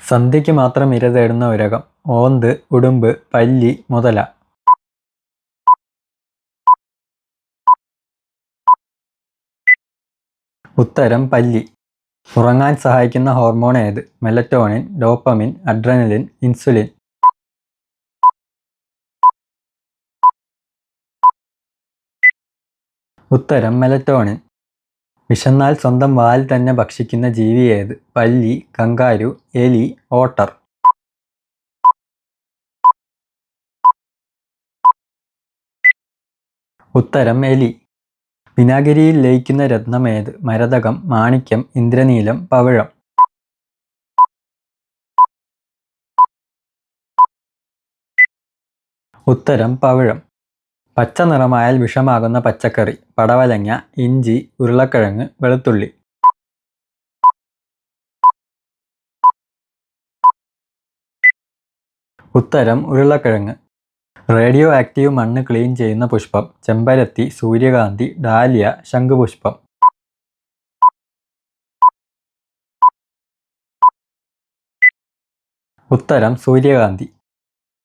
സന്ധ്യയ്ക്ക് മാത്രം ഇര തേടുന്ന ഉരകം. ഓന്ത്, ഉടുമ്പ്, പല്ലി, മുതല. ഉത്തരം പല്ലി. ഉറങ്ങാൻ സഹായിക്കുന്ന ഹോർമോൺ ഏത്? Melatonin, dopamine, adrenaline, insulin. ഉത്തരം മെലറ്റോണിൻ. വിശന്നാൽ സ്വന്തം വാൽ തന്നെ ഭക്ഷിക്കുന്ന ജീവി ഏത്? പല്ലി, കങ്കാരു, എലി, ഓട്ടർ. ഉത്തരം എലി. വിനാഗിരിയിൽ ലയിക്കുന്ന രത്നം ഏത്? മരതകം, മാണിക്യം, ഇന്ദ്രനീലം, പവിഴം. ഉത്തരം പവിഴം. പച്ച നിറമായാൽ വിഷമാകുന്ന പച്ചക്കറി. പടവലങ്ങ, ഇഞ്ചി, ഉരുളക്കിഴങ്ങ്, വെളുത്തുള്ളി. ഉത്തരം ഉരുളക്കിഴങ്ങ്. റേഡിയോ ആക്റ്റീവ് മണ്ണ് ക്ലീൻ ചെയ്യുന്ന പുഷ്പം. ചെമ്പരത്തി, സൂര്യകാന്തി, ഡാലിയ, ശംഖുപുഷ്പം. ഉത്തരം സൂര്യകാന്തി.